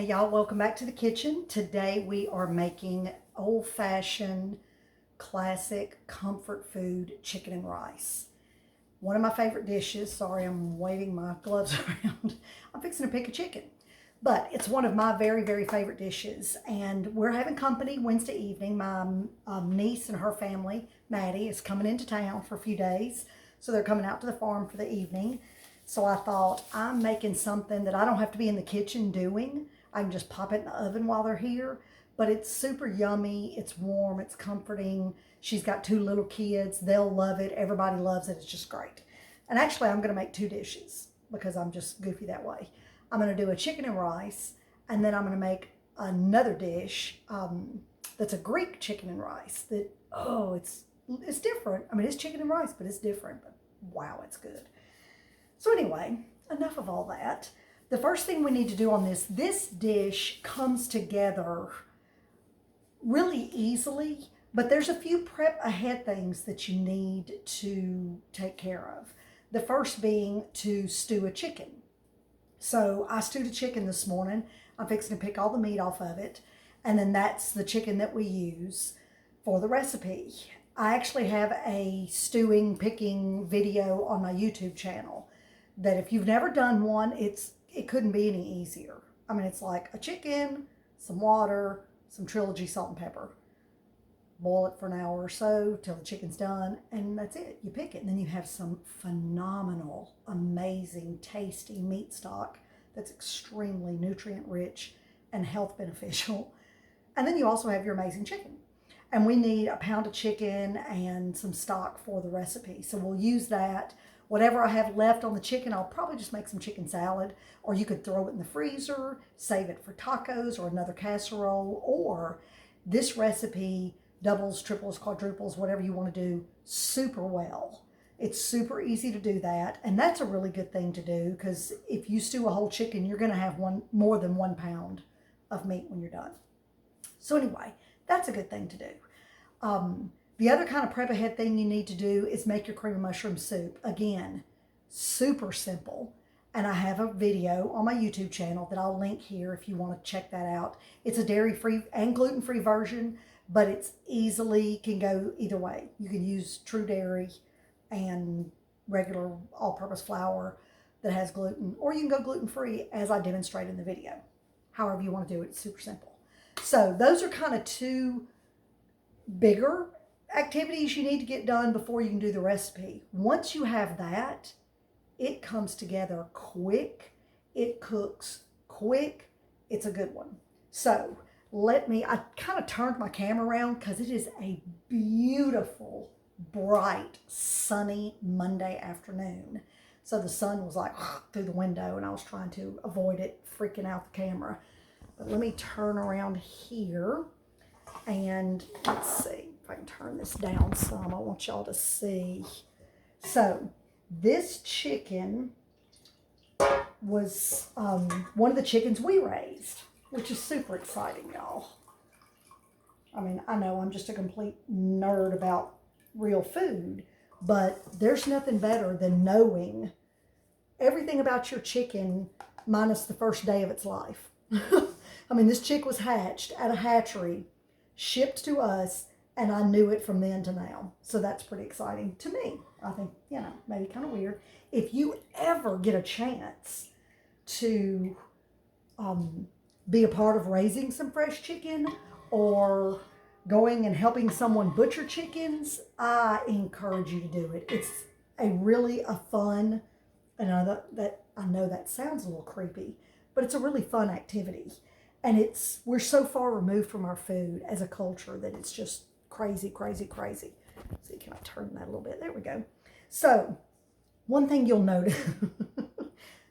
Hey y'all, welcome back to the kitchen. Today we are making old-fashioned, classic comfort food chicken and rice. One of my favorite dishes. Sorry, I'm waving my gloves around. I'm fixing to pick a chicken. But it's one of my very, very favorite dishes. And we're having company Wednesday evening. My niece and her family, Maddie, is coming into town for a few days. So they're coming out to the farm for the evening. So I thought, I'm making something that I don't have to be in the kitchen doing. I can just pop it in the oven while they're here. But it's super yummy. It's warm. It's comforting. She's got 2 little kids. They'll love it. Everybody loves it. It's just great. And actually, I'm going to make 2 dishes because I'm just goofy that way. I'm going to do a chicken and rice, and then I'm going to make another dish that's a Greek chicken and rice. That it's different. I mean, it's chicken and rice, but it's different. But wow, it's good. So anyway, enough of all that. The first thing we need to do on this dish comes together really easily, but there's a few prep ahead things that you need to take care of. The first being to stew a chicken. So I stewed a chicken this morning. I'm fixing to pick all the meat off of it, and then that's the chicken that we use for the recipe. I actually have a stewing, picking video on my YouTube channel that if you've never done one, it couldn't be any easier. I mean, it's like a chicken, some water, some Trilogy salt and pepper. Boil it for an hour or so till the chicken's done, and that's it. You pick it, and then you have some phenomenal, amazing, tasty meat stock that's extremely nutrient rich and health beneficial. And then you also have your amazing chicken. And we need a pound of chicken and some stock for the recipe. So we'll use that. Whatever I have left on the chicken, I'll probably just make some chicken salad, or you could throw it in the freezer, save it for tacos or another casserole, or this recipe doubles, triples, quadruples, whatever you want to do super well. It's super easy to do that, and that's a really good thing to do because if you stew a whole chicken, you're going to have more than 1 pound of meat when you're done. So anyway, that's a good thing to do. The other kind of prep ahead thing you need to do is make your cream of mushroom soup. Again, super simple. And I have a video on my YouTube channel that I'll link here if you want to check that out. It's a dairy-free and gluten-free version, but it's can go either way. You can use true dairy and regular all-purpose flour that has gluten, or you can go gluten-free as I demonstrate in the video. However you want to do it, it's super simple. So those are kind of 2 bigger activities you need to get done before you can do the recipe. Once you have that, it comes together quick. It cooks quick. It's a good one. So I kind of turned my camera around because it is a beautiful, bright, sunny Monday afternoon. So the sun was like through the window, and I was trying to avoid it freaking out the camera. But let me turn around here, and let's see if I can turn this down some. I want y'all to see. So this chicken was one of the chickens we raised, which is super exciting, y'all. I mean, I know I'm just a complete nerd about real food, but there's nothing better than knowing everything about your chicken minus the first day of its life. I mean, this chick was hatched at a hatchery, shipped to us, and I knew it from then to now. So that's pretty exciting to me. I think, maybe kind of weird. If you ever get a chance to be a part of raising some fresh chicken or going and helping someone butcher chickens, I encourage you to do it. It's a fun, and I know that sounds a little creepy, but it's a really fun activity. And we're so far removed from our food as a culture that it's just crazy, crazy, crazy. See, can I turn that a little bit? There we go. So one thing you'll notice,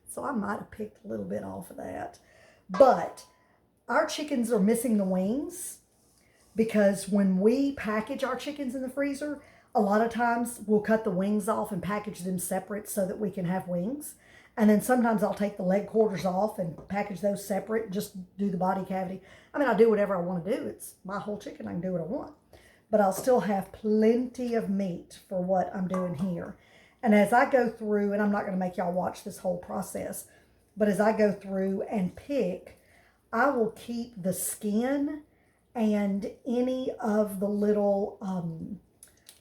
so I might have picked a little bit off of that, but our chickens are missing the wings because when we package our chickens in the freezer, a lot of times we'll cut the wings off and package them separate so that we can have wings. And then sometimes I'll take the leg quarters off and package those separate, just do the body cavity. I mean, I do whatever I want to do. It's my whole chicken. I can do what I want. But I'll still have plenty of meat for what I'm doing here. And as I go through, and I'm not going to make y'all watch this whole process, but as I go through and pick, I will keep the skin and any of the little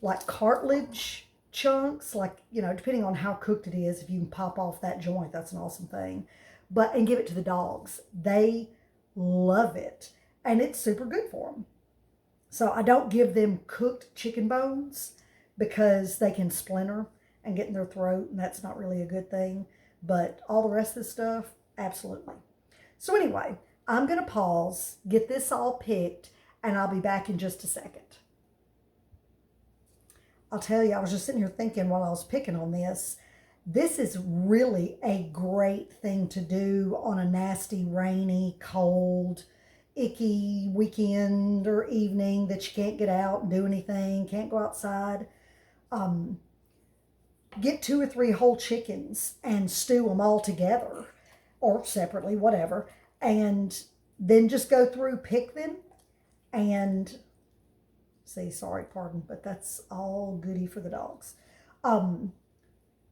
like cartilage chunks, like, you know, depending on how cooked it is, if you can pop off that joint, that's an awesome thing. But, and give it to the dogs. They love it. And it's super good for them. So I don't give them cooked chicken bones because they can splinter and get in their throat, and that's not really a good thing. But all the rest of the stuff, absolutely. So anyway, I'm going to pause, get this all picked, and I'll be back in just a second. I'll tell you, I was just sitting here thinking while I was picking on this. This is really a great thing to do on a nasty, rainy, cold, icky weekend or evening that you can't get out and do anything, can't go outside. Get 2 or 3 whole chickens and stew them all together or separately, whatever, and then just go through, pick them, and see, sorry, pardon, but that's all goody for the dogs.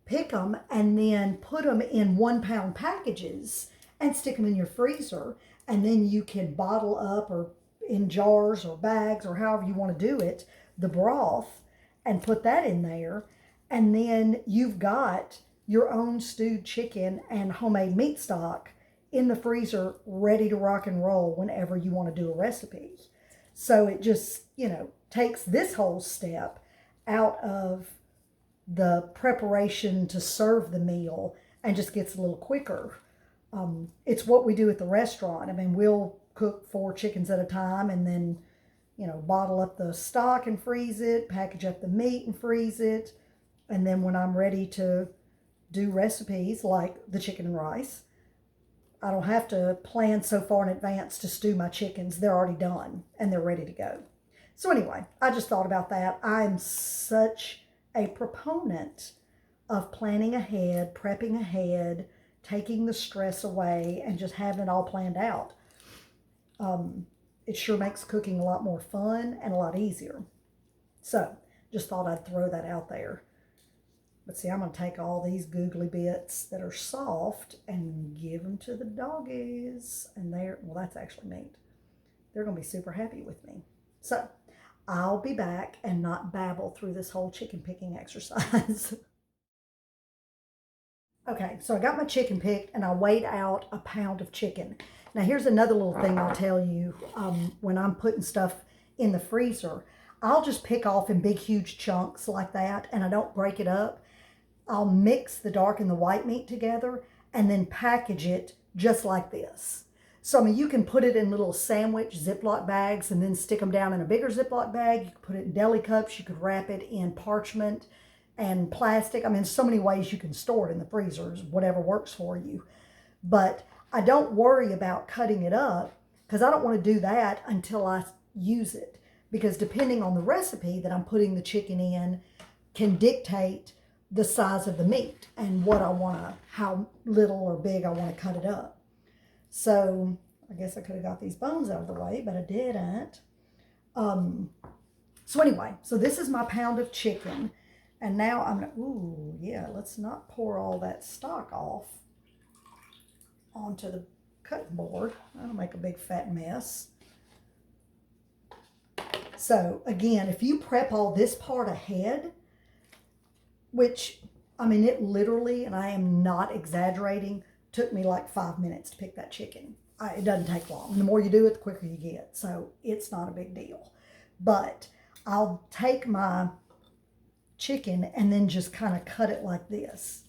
Pick them and then put them in 1-pound packages and stick them in your freezer, and then you can bottle up or in jars or bags or however you want to do it, the broth, and put that in there, and then you've got your own stewed chicken and homemade meat stock in the freezer ready to rock and roll whenever you want to do a recipe. So it just, you know, takes this whole step out of the preparation to serve the meal and just gets a little quicker. It's what we do at the restaurant. I mean, we'll cook 4 chickens at a time and then, you know, bottle up the stock and freeze it, package up the meat and freeze it. And then when I'm ready to do recipes like the chicken and rice, I don't have to plan so far in advance to stew my chickens. They're already done and they're ready to go. So anyway, I just thought about that. I'm such a proponent of planning ahead, prepping ahead, taking the stress away, and just having it all planned out. It sure makes cooking a lot more fun and a lot easier. So just thought I'd throw that out there. But see, I'm going to take all these googly bits that are soft and give them to the doggies. And they're, well, that's actually meat. They're going to be super happy with me. So I'll be back and not babble through this whole chicken picking exercise. Okay, so I got my chicken picked and I weighed out 1 pound of chicken. Now here's another little thing I'll tell you. When I'm putting stuff in the freezer, I'll just pick off in big, huge chunks like that, and I don't break it up. I'll mix the dark and the white meat together and then package it just like this. So, I mean, you can put it in little sandwich Ziploc bags and then stick them down in a bigger Ziploc bag. You could put it in deli cups. You could wrap it in parchment and plastic. I mean, so many ways you can store it in the freezers, whatever works for you. But I don't worry about cutting it up because I don't want to do that until I use it. Because depending on the recipe that I'm putting the chicken in can dictate the size of the meat and what I want to, how little or big I want to cut it up. So I guess I could have got these bones out of the way, but I didn't. So anyway, so this is my pound of chicken. And now I'm going to, ooh, yeah, let's not pour all that stock off onto the cutting board. That'll make a big fat mess. So again, if you prep all this part ahead, which, I mean, it literally, and I am not exaggerating, took me like 5 minutes to pick that chicken. It doesn't take long. The more you do it, the quicker you get. So it's not a big deal. But I'll take my chicken and then just kind of cut it like this.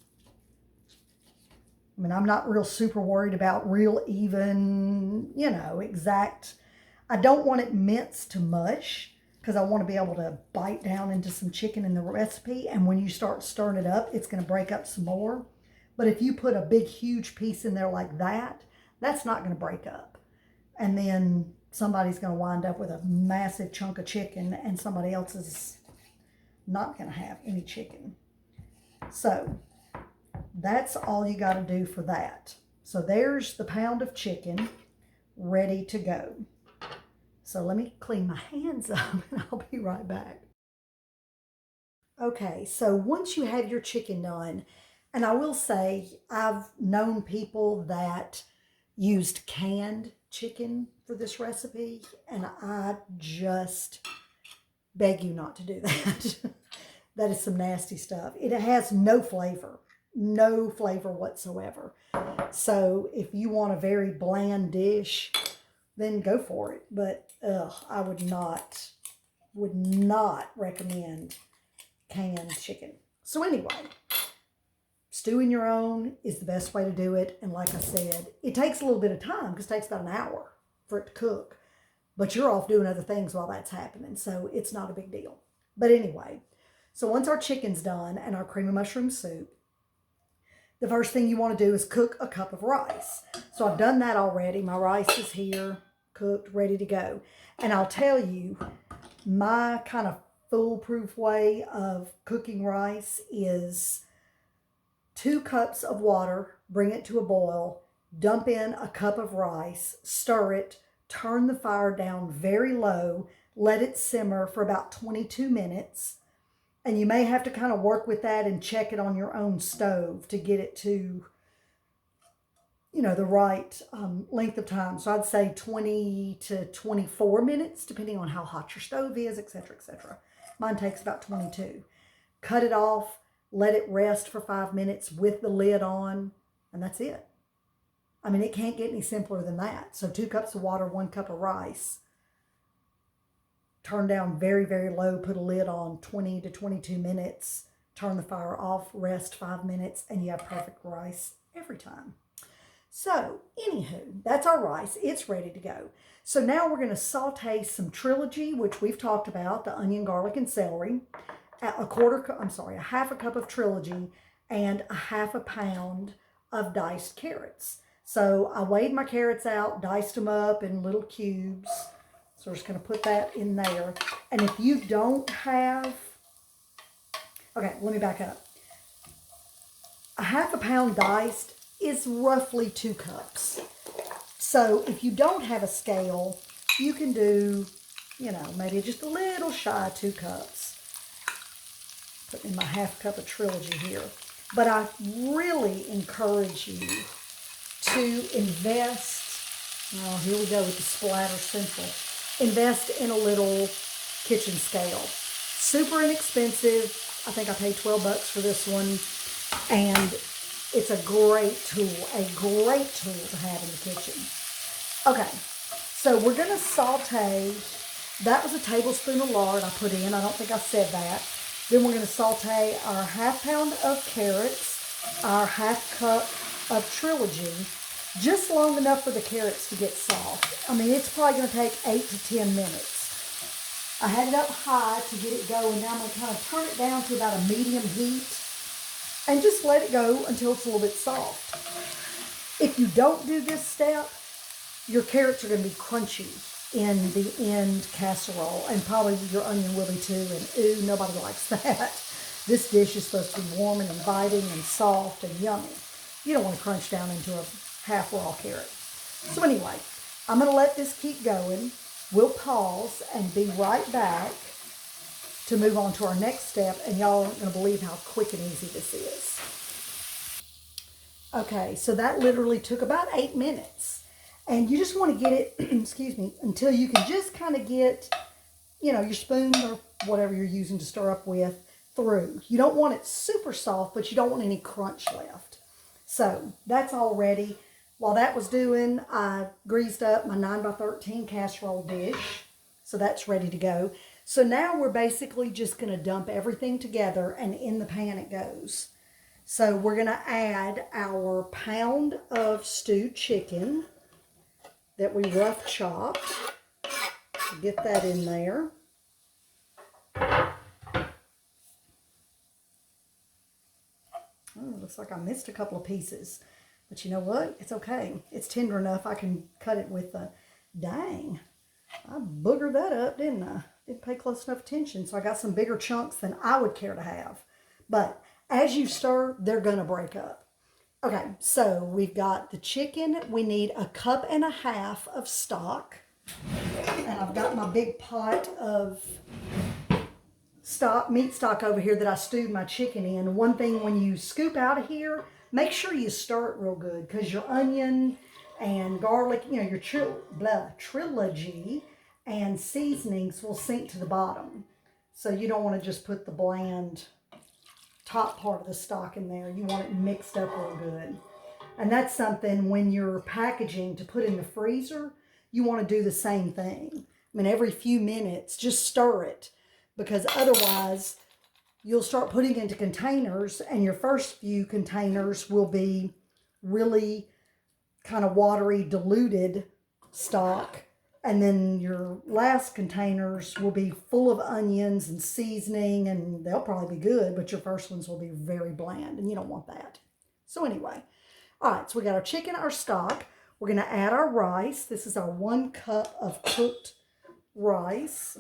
I mean, I'm not real super worried about real even, you know, exact. I don't want it minced to mush because I want to be able to bite down into some chicken in the recipe. And when you start stirring it up, it's going to break up some more. But if you put a big, huge piece in there like that, that's not going to break up. And then somebody's going to wind up with a massive chunk of chicken and somebody else is not going to have any chicken. So that's all you got to do for that. So there's the pound of chicken ready to go. So let me clean my hands up and I'll be right back. Okay, so once you have your chicken done, and I will say I've known people that used canned chicken for this recipe, and I just beg you not to do that. That is some nasty stuff. It has no flavor whatsoever. So if you want a very bland dish, then go for it. But I would not recommend canned chicken. So anyway, stewing your own is the best way to do it. And like I said, it takes a little bit of time because it takes about an hour for it to cook. But you're off doing other things while that's happening. So it's not a big deal. But anyway, so once our chicken's done and our cream of mushroom soup, the first thing you want to do is cook a cup of rice. So I've done that already. My rice is here, cooked, ready to go. And I'll tell you, my kind of foolproof way of cooking rice is 2 cups of water, bring it to a boil, dump in a cup of rice, stir it, turn the fire down very low, let it simmer for about 22 minutes. And you may have to kind of work with that and check it on your own stove to get it to, you know, the right length of time. So I'd say 20 to 24 minutes, depending on how hot your stove is, etc., etc. Mine takes about 22. Cut it off, let it rest for 5 minutes with the lid on, and that's it. I mean, it can't get any simpler than that. So 2 cups of water, 1 cup of rice. Turn down very, very low, put a lid on 20 to 22 minutes, turn the fire off, rest 5 minutes, and you have perfect rice every time. So, anywho, that's our rice. It's ready to go. So now we're going to saute some trilogy, which we've talked about, the onion, garlic, and celery, a half a cup of trilogy, and a half a pound of diced carrots. So I weighed my carrots out, diced them up in little cubes. So we're just going to put that in there. And if you don't have, okay, let me back up. A half a pound diced is roughly 2 cups. So if you don't have a scale, you can do, you know, maybe just a little shy of 2 cups. Putting in my half cup of trilogy here. But I really encourage you to invest, oh, here we go with the splatter central. Invest in a little kitchen scale. Super inexpensive. I think I paid $12 for this one. And it's a great tool to have in the kitchen. Okay, so we're going to saute. That was a tablespoon of lard I put in. I don't think I said that. Then we're going to saute our half pound of carrots, our half cup of trilogy, just long enough for the carrots to get soft. I mean, it's probably going to take 8 to 10 minutes. I had it up high to get it going. Now I'm going to kind of turn it down to about a medium heat and just let it go until it's a little bit soft. If you don't do this step, your carrots are going to be crunchy in the end casserole, and probably your onion will be too, and ooh, nobody likes that. This dish is supposed to be warm and inviting and soft and yummy. You don't want to crunch down into a half raw carrot. So anyway, I'm going to let this keep going. We'll pause and be right back to move on to our next step, and y'all aren't going to believe how quick and easy this is. Okay, so that literally took about 8 minutes. And you just want to get it, excuse me, until you can just kind of get, you know, your spoon or whatever you're using to stir up with through. You don't want it super soft, but you don't want any crunch left. So that's all ready. While that was doing, I greased up my 9x13 casserole dish. So that's ready to go. So now we're basically just going to dump everything together, and in the pan it goes. So we're going to add our pound of stewed chicken that we rough chopped. Get that in there. Oh, looks like I missed a couple of pieces. But you know what? It's okay. It's tender enough I can cut it with a, dang. I boogered that up, didn't I? Didn't pay close enough attention. So I got some bigger chunks than I would care to have. But as you stir, they're going to break up. Okay, so we've got the chicken. We need 1.5 cups of stock. And I've got my big pot of meat stock over here that I stewed my chicken in. One thing, when you scoop out of here, make sure you stir it real good, because your onion and garlic, you know, your trilogy and seasonings will sink to the bottom. So you don't want to just put the bland top part of the stock in there. You want it mixed up real good. And that's something when you're packaging to put in the freezer, you want to do the same thing. I mean, every few minutes, just stir it, because otherwise you'll start putting into containers and your first few containers will be really kind of watery, diluted stock. And then your last containers will be full of onions and seasoning, and they'll probably be good, but your first ones will be very bland, and you don't want that. So anyway, all right, so we got our chicken, our stock. We're going to add our rice. This is our 1 cup of cooked rice,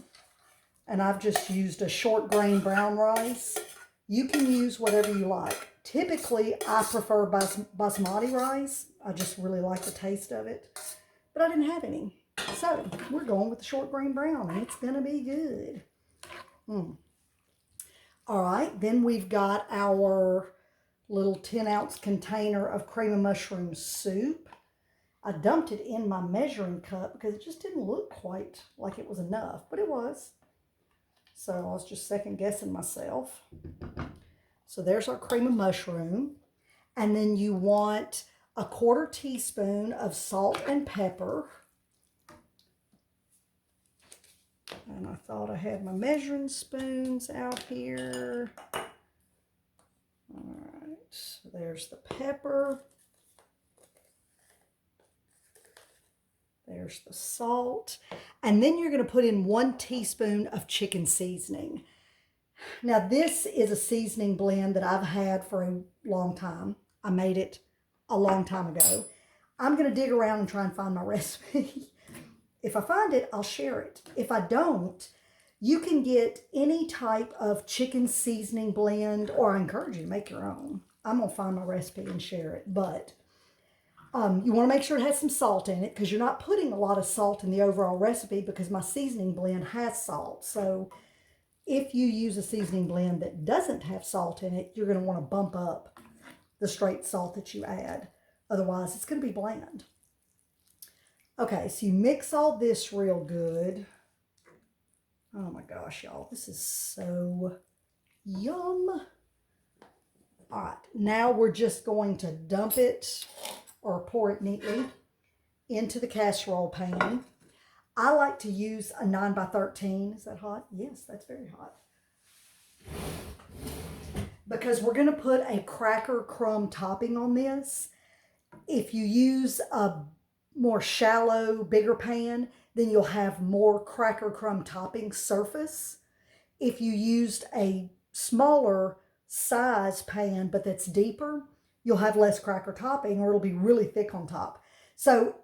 and I've just used a short grain brown rice. You can use whatever you like. Typically, I prefer basmati rice. I just really like the taste of it, but I didn't have any. So we're going with the short grain brown, and it's going to be good. All right, then we've got our little 10-ounce container of cream of mushroom soup. I dumped it in my measuring cup because it just didn't look quite like it was enough, but it was. So I was just second guessing myself. So there's our cream of mushroom. And then you want a 1/4 teaspoon of salt and pepper. And I thought I had my measuring spoons out here. All right, so there's the pepper. There's the salt. And then you're going to put in 1 teaspoon of chicken seasoning. Now, this is a seasoning blend that I've had for a long time. I made it a long time ago. I'm going to dig around and try and find my recipe. If I find it, I'll share it. If I don't, you can get any type of chicken seasoning blend, or I encourage you to make your own. I'm going to find my recipe and share it. But you want to make sure it has some salt in it, because you're not putting a lot of salt in the overall recipe, because my seasoning blend has salt. So if you use a seasoning blend that doesn't have salt in it, you're going to want to bump up the straight salt that you add. Otherwise, it's going to be bland. Okay, so you mix all this real good. Oh my gosh, y'all, this is so yum. All right, now we're just going to dump it or pour it neatly into the casserole pan. I like to use a 9x13. Is that hot? Yes, that's very hot. Because we're going to put a cracker crumb topping on this. If you use a more shallow, bigger pan, then you'll have more cracker crumb topping surface. If you used a smaller size pan, but that's deeper, you'll have less cracker topping, or it'll be really thick on top. So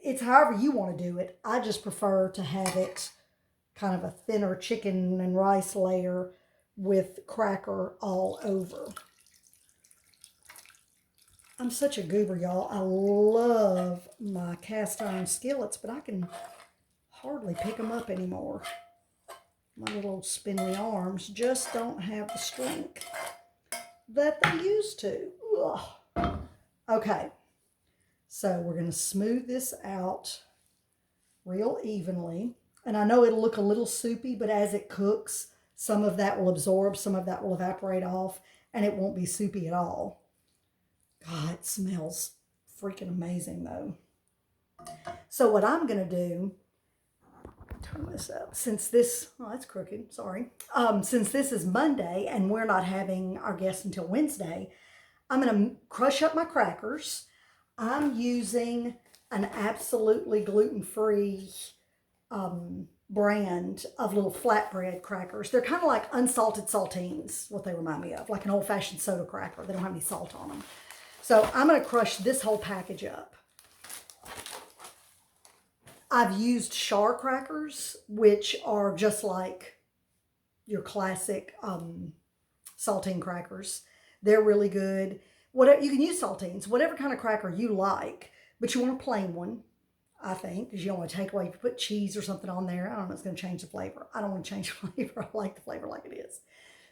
it's however you want to do it. I just prefer to have it kind of a thinner chicken and rice layer with cracker all over. I'm such a goober, y'all. I love my cast iron skillets, but I can hardly pick them up anymore. My little spindly arms just don't have the strength that they used to. Ugh. Okay, so we're going to smooth this out real evenly. And I know it'll look a little soupy, but as it cooks, some of that will absorb, some of that will evaporate off, and it won't be soupy at all. God, it smells freaking amazing, though. So what I'm going to do, turn this up, since this, oh, that's crooked, sorry. Since this is Monday and we're not having our guests until Wednesday, I'm going to crush up my crackers. I'm using an absolutely gluten-free brand of little flatbread crackers. They're kind of like unsalted saltines, what they remind me of, like an old-fashioned soda cracker. They don't have any salt on them. So I'm going to crush this whole package up. I've used char crackers, which are just like your classic saltine crackers. They're really good. Whatever, you can use saltines, whatever kind of cracker you like, but you want a plain one, I think, because you don't want to take away, if you put cheese or something on there, I don't know, it's going to change the flavor. I don't want to change the flavor. I like the flavor like it is.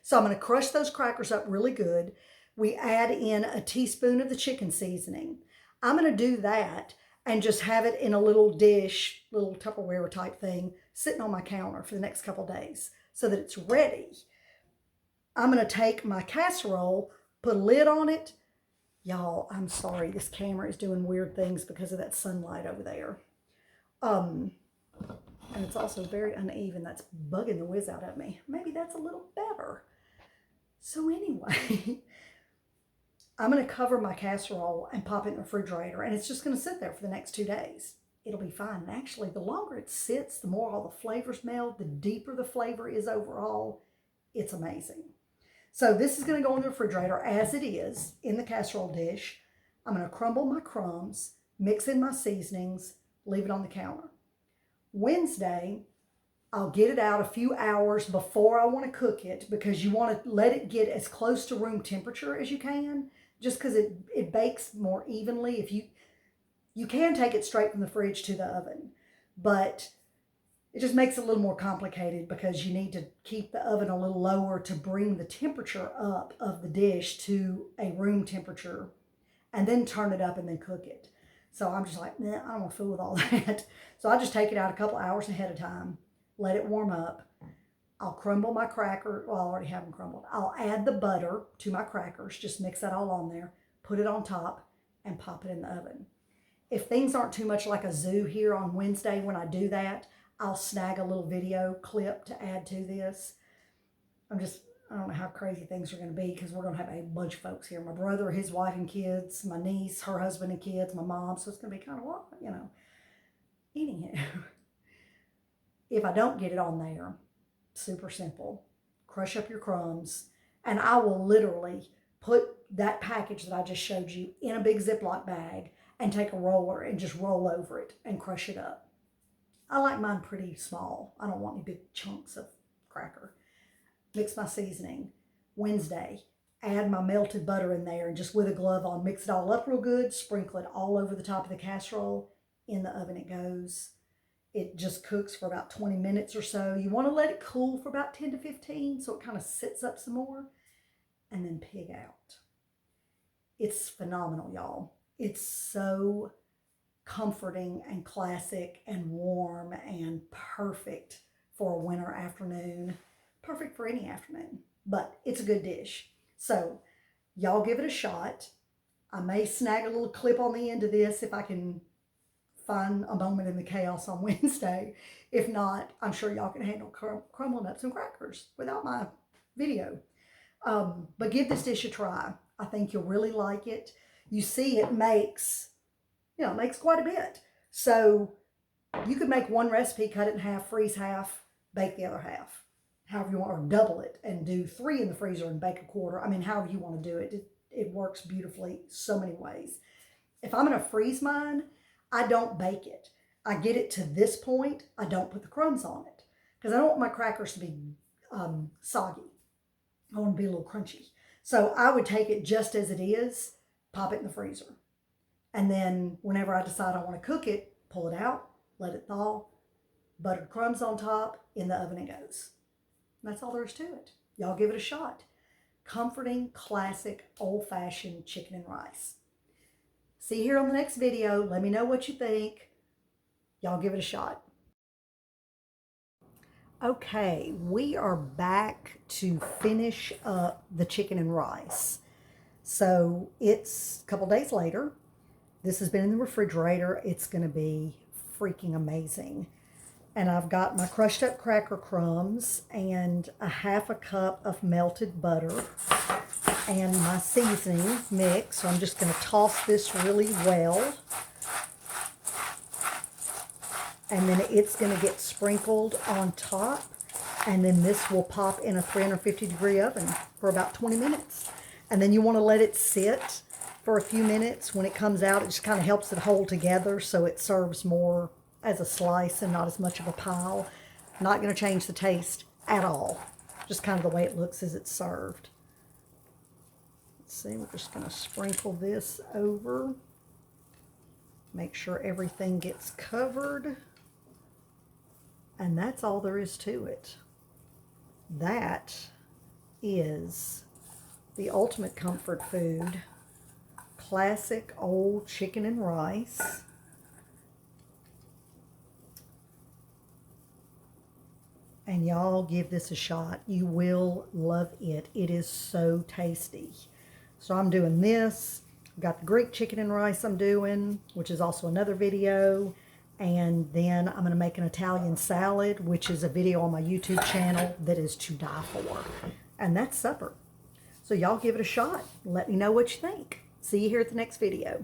So I'm going to crush those crackers up really good. We add in a teaspoon of the chicken seasoning. I'm going to do that and just have it in a little dish, little Tupperware type thing, sitting on my counter for the next couple days so that it's ready. I'm going to take my casserole, put a lid on it. Y'all, I'm sorry, this camera is doing weird things because of that sunlight over there. And it's also very uneven. That's bugging the whiz out of me. Maybe that's a little better. So anyway, I'm going to cover my casserole and pop it in the refrigerator, and it's just going to sit there for the next 2 days. It'll be fine. And actually, the longer it sits, the more all the flavors meld, the deeper the flavor is overall. It's amazing. So this is going to go in the refrigerator as it is in the casserole dish. I'm going to crumble my crumbs, mix in my seasonings, leave it on the counter. Wednesday, I'll get it out a few hours before I want to cook it, because you want to let it get as close to room temperature as you can, just because it bakes more evenly. If you can take it straight from the fridge to the oven, but it just makes it a little more complicated because you need to keep the oven a little lower to bring the temperature up of the dish to a room temperature, and then turn it up and then cook it. So I'm just like, nah, I don't want to fool with all that. So I just take it out a couple hours ahead of time, let it warm up. I'll crumble my cracker. Well, I already have them crumbled. I'll add the butter to my crackers, just mix that all on there, put it on top, and pop it in the oven. If things aren't too much like a zoo here on Wednesday when I do that, I'll snag a little video clip to add to this. I don't know how crazy things are going to be, because we're going to have a bunch of folks here. My brother, his wife and kids, my niece, her husband and kids, my mom. So it's going to be kind of wild, you know. Anyhow, if I don't get it on there, super simple. Crush up your crumbs, and I will literally put that package that I just showed you in a big Ziploc bag and take a roller and just roll over it and crush it up. I like mine pretty small. I don't want any big chunks of cracker. Mix my seasoning. Wednesday, add my melted butter in there, and just with a glove on, mix it all up real good, sprinkle it all over the top of the casserole. In the oven it goes. It just cooks for about 20 minutes or so. You want to let it cool for about 10 to 15 so it kind of sits up some more, and then pig out. It's phenomenal, y'all. It's so comforting and classic and warm and perfect for a winter afternoon. Perfect for any afternoon, but it's a good dish. So y'all give it a shot. I may snag a little clip on the end of this if I can find a moment in the chaos on Wednesday. If not, I'm sure y'all can handle crumbling up some crackers without my video. But give this dish a try. I think you'll really like it. You see, it makes quite a bit. So you could make one recipe, cut it in half, freeze half, bake the other half. However you want, or double it and do 3 in the freezer and bake a quarter. I mean, however you want to do it. It works beautifully so many ways. If I'm going to freeze mine, I don't bake it. I get it to this point. I don't put the crumbs on it because I don't want my crackers to be soggy. I want to be a little crunchy. So I would take it just as it is, pop it in the freezer. And then whenever I decide I want to cook it, pull it out, let it thaw, buttered crumbs on top, in the oven it goes. And that's all there is to it. Y'all give it a shot. Comforting, classic, old-fashioned chicken and rice. See you here on the next video. Let me know what you think. Y'all give it a shot. Okay, we are back to finish up the chicken and rice. So it's a couple days later. This has been in the refrigerator. It's going to be freaking amazing. And I've got my crushed up cracker crumbs and a half a cup of melted butter and my seasoning mix. So I'm just going to toss this really well. And then it's going to get sprinkled on top. And then this will pop in a 350-degree oven for about 20 minutes. And then you want to let it sit for a few minutes. When it comes out, it just kind of helps it hold together so it serves more as a slice and not as much of a pile. Not going to change the taste at all. Just kind of the way it looks as it's served. Let's see, we're just going to sprinkle this over. Make sure everything gets covered. And that's all there is to it. That is the ultimate comfort food. Classic old chicken and rice. And y'all give this a shot. You will love it. It is so tasty. So I'm doing this. I've got the Greek chicken and rice I'm doing, which is also another video. And then I'm going to make an Italian salad, which is a video on my YouTube channel that is to die for. And that's supper. So y'all give it a shot. Let me know what you think. See you here at the next video.